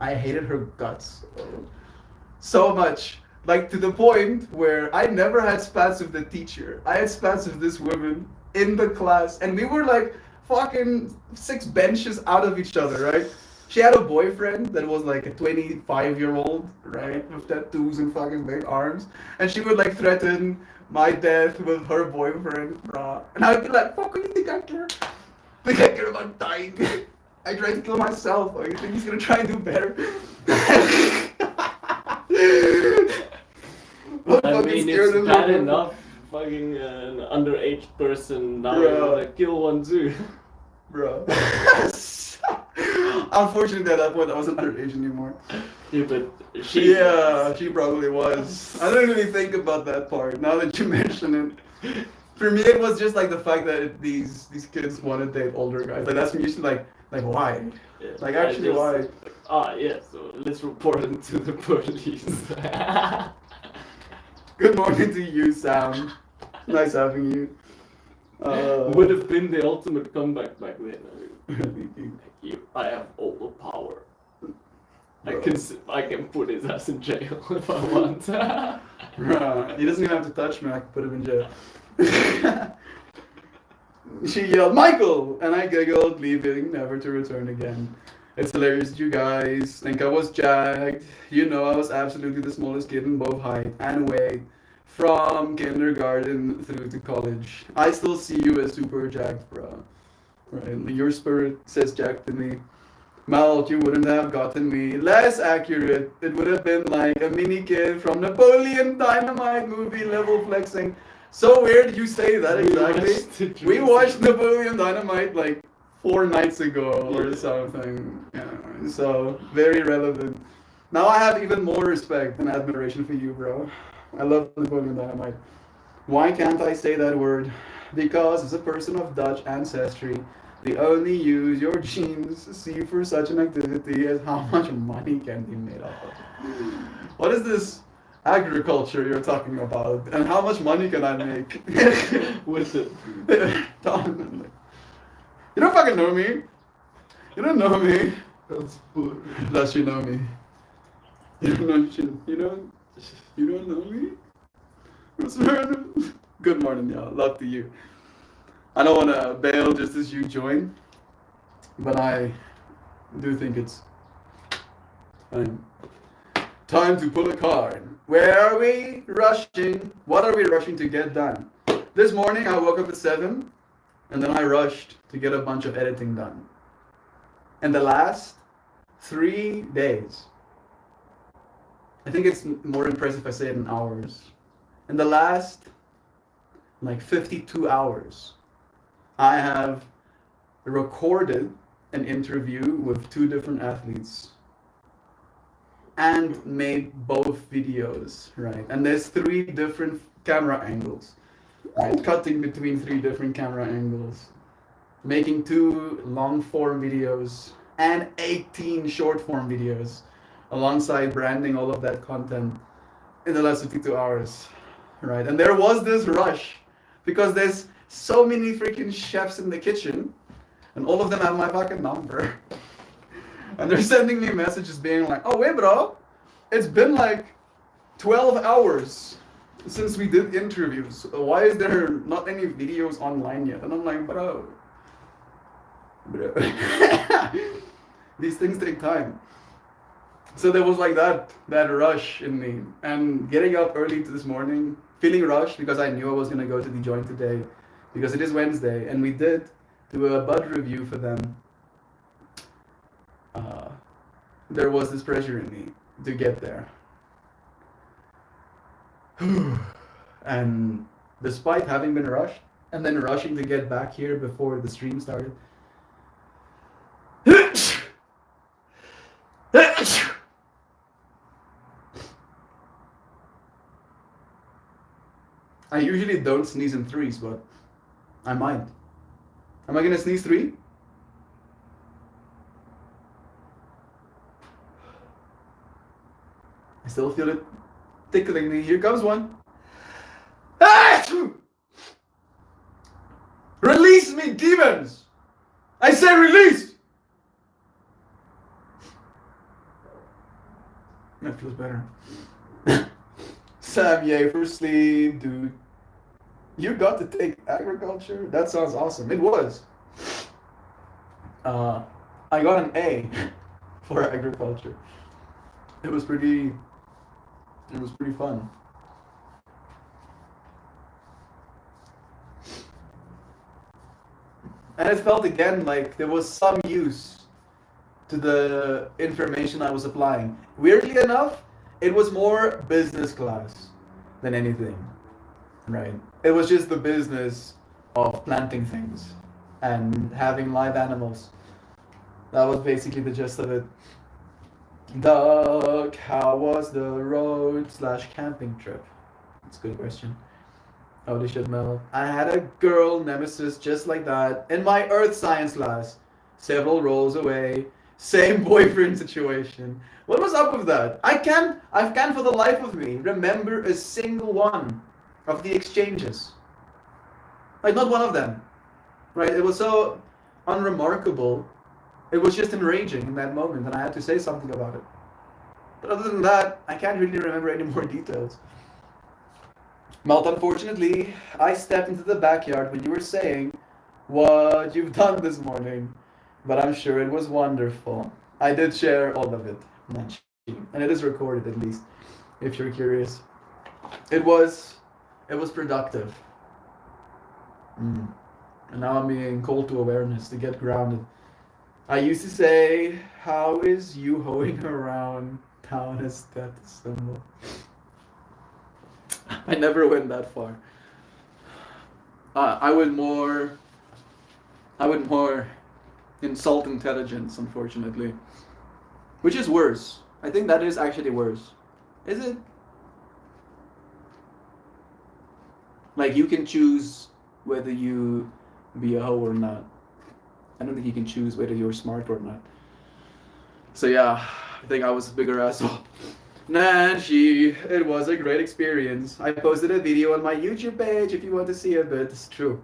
I hated her guts so much. Like, to the point where I never had spats with the teacher. I had spats with this woman in the class, and we were like fucking 6 benches out of each other, right? She had a boyfriend that was like a 25-year-old, right? With tattoos and fucking big arms. And she would like threaten my death with her boyfriend, bruh. And I'd be like, fuck, what do you think I care? Think I care about dying? I tried to kill myself. Or you think he's gonna try and do better? I mean, it's bad enough fucking an underage person now you wanna kill one too. Bro. Unfortunately, at that point, I wasn't underage anymore. Yeah, but she probably was. I don't really think about that part now that you mention it. For me, it was just like the fact that these kids want to date older guys. Like that's usually like why? Yeah, like actually why? Yeah. So let's report them to the police. Good morning to you, Sam. Nice having you. Would have been the ultimate comeback back then. I have all the power. I can put his ass in jail if I want. He doesn't even have to touch me. I can put him in jail. She yelled, Michael! And I giggled, leaving, never to return again. It's hilarious that you guys think I was jacked. You know I was absolutely the smallest kid in both height and weight. From kindergarten through to college. I still see you as super jacked, bro. Right? Your spirit says jacked to me. Mal, you wouldn't have gotten me. Less accurate. It would have been like a mini kid from Napoleon Dynamite movie level flexing. So weird you say that exactly. We watched Napoleon Dynamite like 4 nights ago or something. Yeah, so very relevant. Now I have even more respect and admiration for you, bro. I love Napoleon Dynamite. Why can't I say that word? Because as a person of Dutch ancestry, They only use your genes to see for such an activity as how much money can be made off of it. What is this agriculture you're talking about? And how much money can I make with it? Tom, you don't fucking know me. You don't know me. Plus you know me. You don't know shit. You don't know me? What's random? Good morning, y'all. Love to you. I don't want to bail just as you join, but I do think it's time to pull a card. Where are we rushing? What are we rushing to get done? This morning I woke up at 7, and then I rushed to get a bunch of editing done. And the last 3 days, I think it's more impressive if I say it in hours. In the last, 52 hours, I have recorded an interview with 2 different athletes and made both videos, right? And there's 3 different camera angles, right? Cutting between 3 different camera angles, making 2 long form videos and 18 short form videos, alongside branding all of that content in the last 52 hours, right? And there was this rush because there's so many freaking chefs in the kitchen, and all of them have my fucking number. And they're sending me messages being like, oh wait bro, it's been 12 hours since we did interviews. Why is there not any videos online yet? And I'm like, bro. These things take time. So there was that rush in me. And getting up early this morning, feeling rushed because I knew I was gonna go to the joint today, because it is Wednesday, and we did do a bud review for them. There was this pressure in me to get there. And despite having been rushed, and then rushing to get back here before the stream started, I usually don't sneeze in 3s, but I might. Am I gonna sneeze 3? I still feel it tickling me. Here comes one. Release me, demons! I say release! That feels better. Sam, yay for sleep, dude. You got to take agriculture? That sounds awesome. It was. I got an A for agriculture. It was pretty fun. And it felt again like there was some use to the information I was applying. Weirdly enough, it was more business class than anything, right? It was just the business of planting things and having live animals. That was basically the gist of it. Doug, how was the road/camping trip? That's a good question. Holy shit, Mel. I had a girl nemesis just like that in my earth science class, several rows away. Same boyfriend situation. What was up with that? I can't for the life of me remember a single one of the exchanges. Not one of them. Right? It was so unremarkable. It was just enraging in that moment, and I had to say something about it. But other than that, I can't really remember any more details. Malt, unfortunately, I stepped into the backyard when you were saying what you've done this morning, but I'm sure it was wonderful. I did share all of it, and it is recorded at least, if you're curious. It was productive. And now I'm being called to awareness to get grounded. I used to say, how is you hoeing around town a status symbol? I never went that far. I would more insult intelligence, unfortunately. Which is worse. I think that is actually worse. Is it? You can choose whether you be a hoe or not. I don't think you can choose whether you're smart or not. So yeah, I think I was a bigger asshole. Nah, it was a great experience. I posted a video on my YouTube page if you want to see it, but it's true.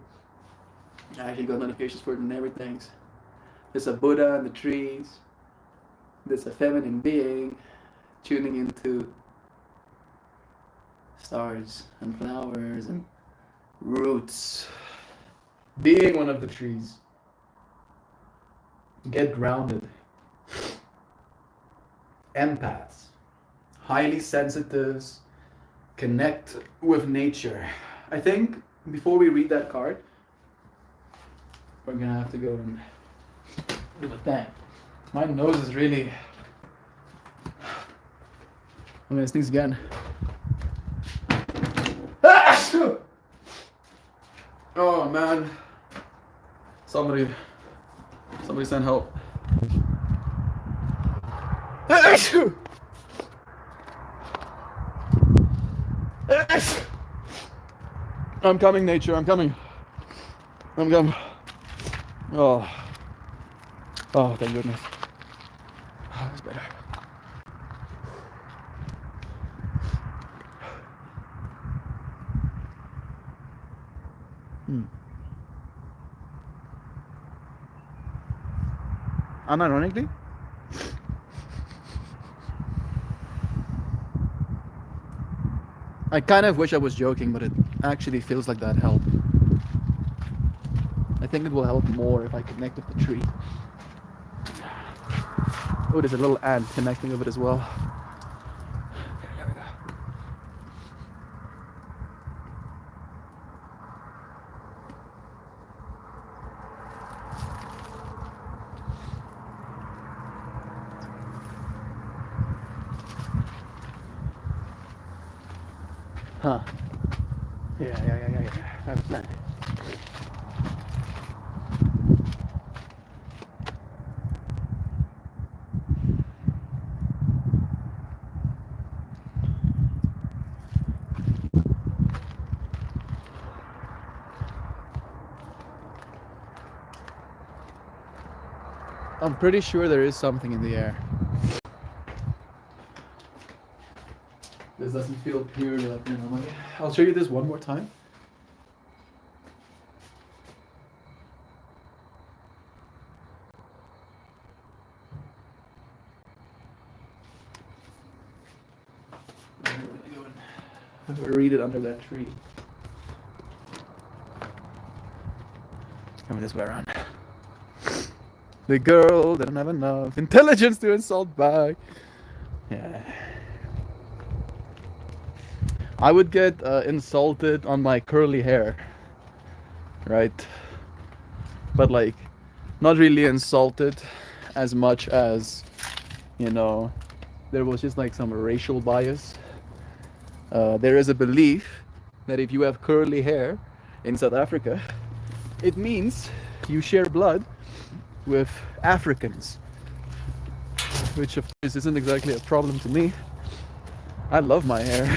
I actually got notifications for it and everything. There's a Buddha in the trees. There's a feminine being tuning into stars and flowers and roots. Being one of the trees. Get grounded. Empaths. Highly sensitives. Connect with nature. I think before we read that card, we're gonna have to go and do a thing. My nose is really... I'm gonna sneeze again. Oh man. Somebody send help. I'm coming, nature. I'm coming. Oh, thank goodness. That's better. Unironically, I kind of wish I was joking, but it actually feels like that helped. I think it will help more if I connect with the tree. Oh, there's a little ant connecting with it as well. There we go. Huh. Yeah. I have a plan. I'm pretty sure there is something in the air. This doesn't feel purely like normal. I'll show you this one more time. I'm gonna read it under that tree. Coming this way around. The girl didn't have enough intelligence to insult back. Yeah. I would get insulted on my curly hair, right? But like, not really insulted as much as, you know, there was just like some racial bias. There is a belief that if you have curly hair in South Africa, it means you share blood with Africans, which of course isn't exactly a problem to me. I love my hair.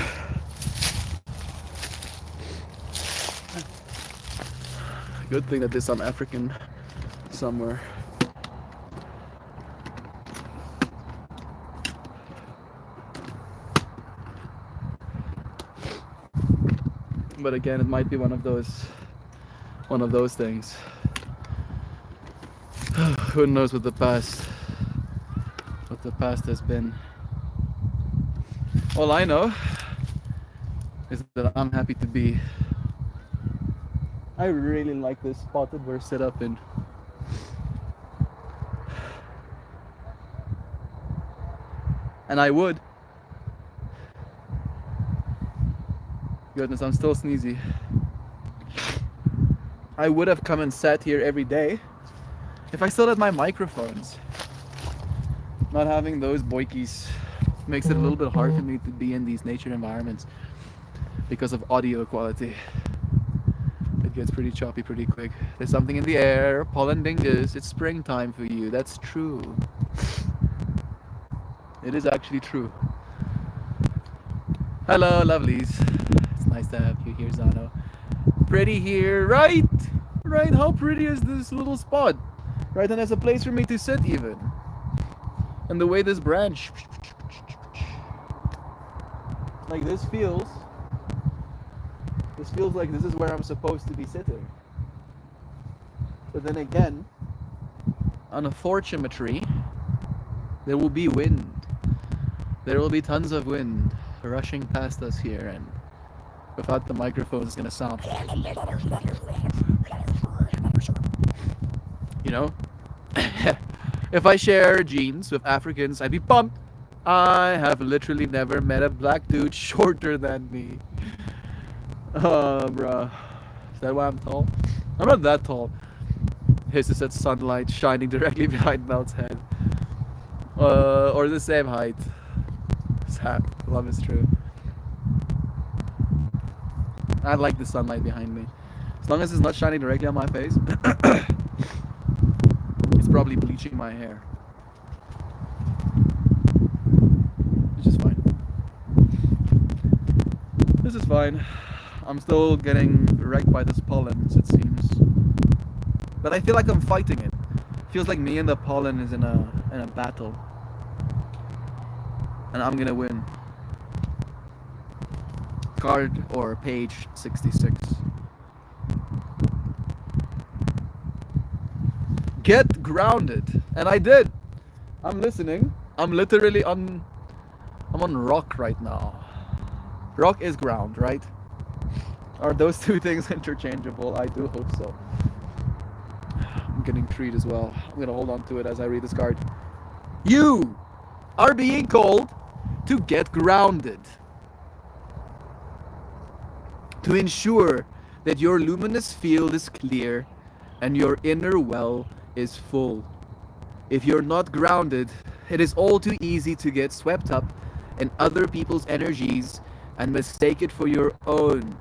Good thing that there's some African somewhere. But again, it might be one of those things. Who knows what the past has been. All I know is that I'm happy to be. I really like this spot that we're set up in. And I would. Goodness, I'm still sneezy. I would have come and sat here every day if I still had my microphones. Not having those boikies makes it a little bit hard for me to be in these nature environments because of audio quality. It gets pretty choppy pretty quick. There's something in the air. Pollen dingus. It's springtime for you. That's true. It is actually true. Hello, lovelies. It's nice to have you here, Zano. Pretty here, right? Right? How pretty is this little spot? right? And there's a place for me to sit even. And the way this branch, like this feels like this is where I'm supposed to be sitting. But then again, on a fortumetry, there will be wind. There will be tons of wind rushing past us here, and without the microphone, it's gonna sound. You know? If I share genes with Africans, I'd be pumped. I have literally never met a black dude shorter than me. Bruh. Is that why I'm tall? I'm not that tall. His is that sunlight shining directly behind Mel's head. Or the same height. Sad. Love is true. I like the sunlight behind me. As long as it's not shining directly on my face. It's probably bleaching my hair. Which is fine. This is fine. I'm still getting wrecked by this pollen, it seems. But I feel like I'm fighting it. Feels like me and the pollen is in a battle. And I'm gonna win. Card or page 66. Get grounded. And I did. I'm listening. I'm literally I'm on rock right now. Rock is ground, right? Are those two things interchangeable? I do hope so. I'm getting treed as well. I'm gonna hold on to it as I read this card. You are being called to get grounded. To ensure that your luminous field is clear and your inner well is full. If you're not grounded, it is all too easy to get swept up in other people's energies and mistake it for your own.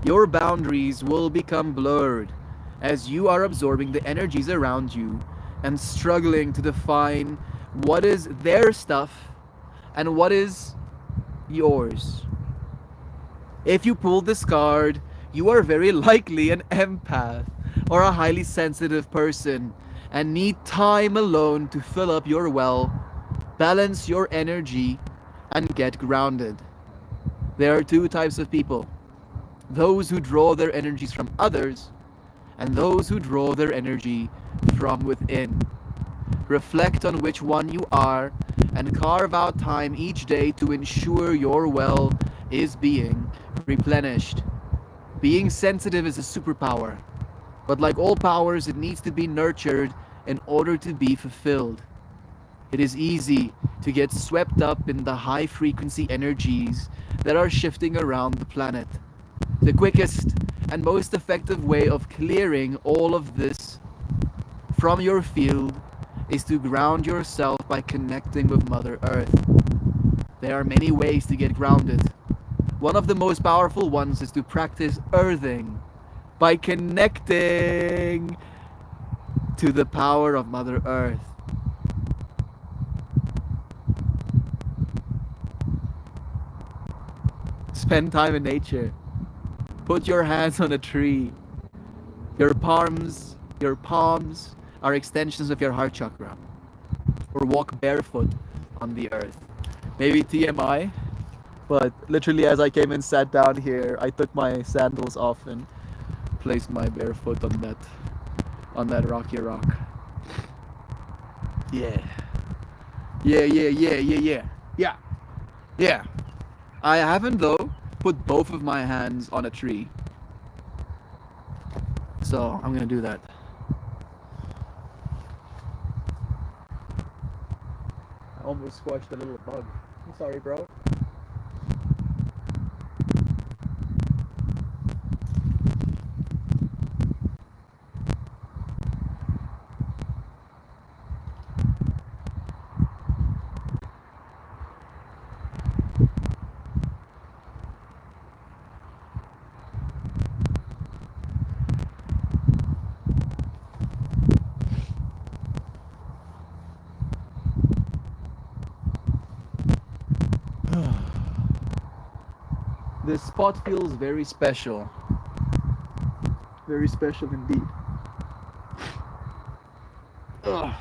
Your boundaries will become blurred as you are absorbing the energies around you and struggling to define what is their stuff and what is yours. If you pull this card, you are very likely an empath or a highly sensitive person and need time alone to fill up your well, balance your energy, and get grounded. There are two types of people: those who draw their energies from others and those who draw their energy from within. Reflect on which one you are and carve out time each day to ensure your well is being replenished. Being sensitive is a superpower, but like all powers, it needs to be nurtured in order to be fulfilled. It is easy to get swept up in the high frequency energies that are shifting around the planet. The quickest and most effective way of clearing all of this from your field is to ground yourself by connecting with Mother Earth. There are many ways to get grounded. One of the most powerful ones is to practice earthing by connecting to the power of Mother Earth. Spend time in nature. Put your hands on a tree. Your palms are extensions of your heart chakra. Or walk barefoot on the earth. Maybe TMI, but literally as I came and sat down here, I took my sandals off and placed my bare foot on that rocky rock. Yeah. Yeah. I haven't though put both of my hands on a tree. So I'm gonna do that. I almost squashed a little bug. I'm sorry, bro. This spot feels very special. Very special indeed. Ugh.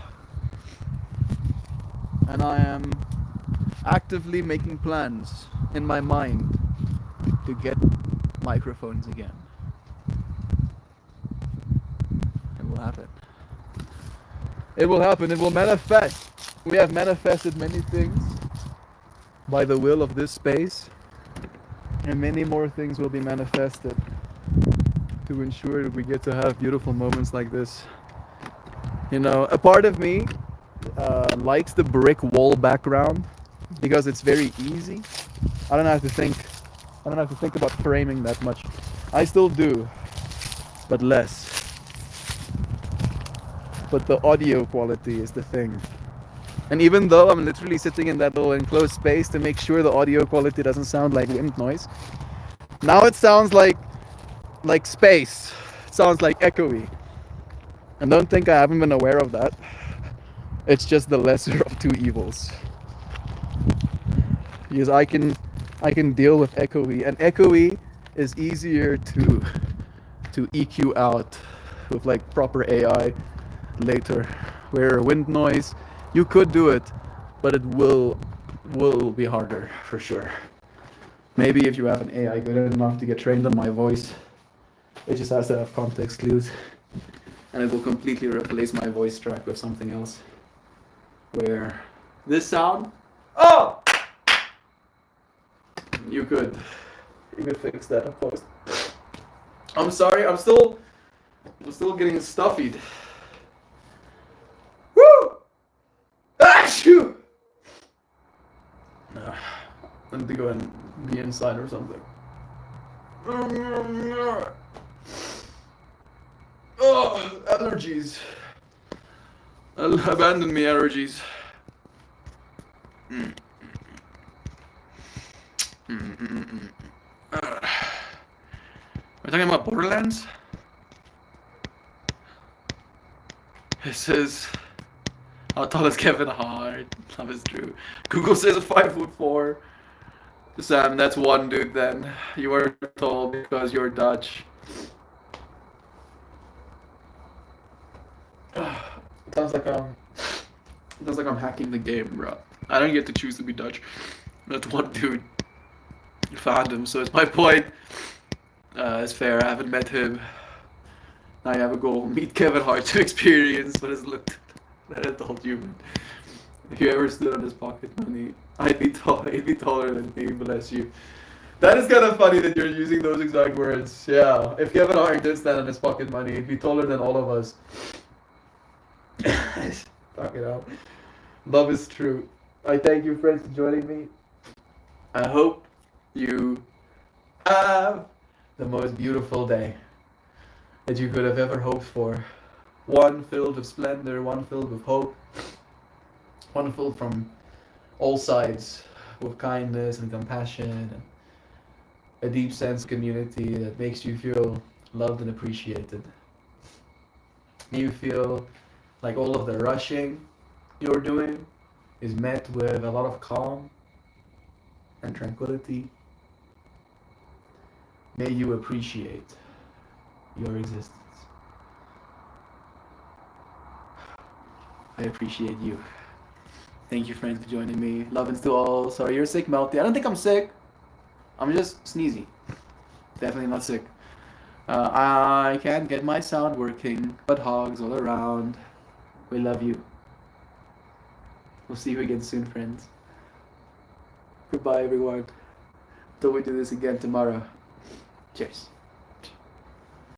And I am actively making plans in my mind to get microphones again. It will happen. It will happen. It will manifest. We have manifested many things by the will of this space, and many more things will be manifested to ensure that we get to have beautiful moments like this. You know, a part of me likes the brick wall background because it's very easy. I don't have to think. I don't have to think about framing that much. I still do, but less. But the audio quality is the thing. And even though I'm literally sitting in that little enclosed space to make sure the audio quality doesn't sound like wind noise, now it sounds like space. It sounds like echoey. And don't think I haven't been aware of that. It's just the lesser of two evils. Because I can deal with echoey, and echoey is easier to EQ out with like proper AI later. Where wind noise, you could do it, but it will be harder for sure. Maybe if you have an AI good enough to get trained on my voice, it just has to have context clues, and it will completely replace my voice track with something else. Where this sound, oh, you could fix that in post. I'm sorry, I'm still getting stuffied. Woo! Achoo! I need to go and be inside or something. Oh, allergies. Abandon me, allergies. We're talking about Borderlands? It says, how tall is Kevin Hart? That is true. Google says 5'4". Sam, that's one dude then. You are tall because you're Dutch. Sounds like I'm hacking the game, bro. I don't get to choose to be Dutch. That's one dude. Found him, so it's my point. It's fair. I haven't met him. Now you have a goal. Meet Kevin Hart to experience what it's looked at an adult human. If you ever stood on his pocket money, I'd be taller than me. Bless you. That is kind of funny that you're using those exact words. Yeah. If Kevin Hart did stand on his pocket money, he'd be taller than all of us. Fuck it out. Love is true. I thank you, friends, for joining me. I hope you have the most beautiful day that you could have ever hoped for. One filled with splendor, one filled with hope, one filled from all sides with kindness and compassion and a deep sense of community that makes you feel loved and appreciated. You feel like all of the rushing you're doing is met with a lot of calm and tranquility. May you appreciate your existence. I appreciate you. Thank you, friends, for joining me. Lovins to all. Sorry you're sick, Melty. I don't think I'm sick. I'm just sneezy. Definitely not sick. I can't get my sound working, but hogs all around. We love you. We'll see you again soon, friends. Goodbye, everyone. Till we do this again tomorrow. Cheers.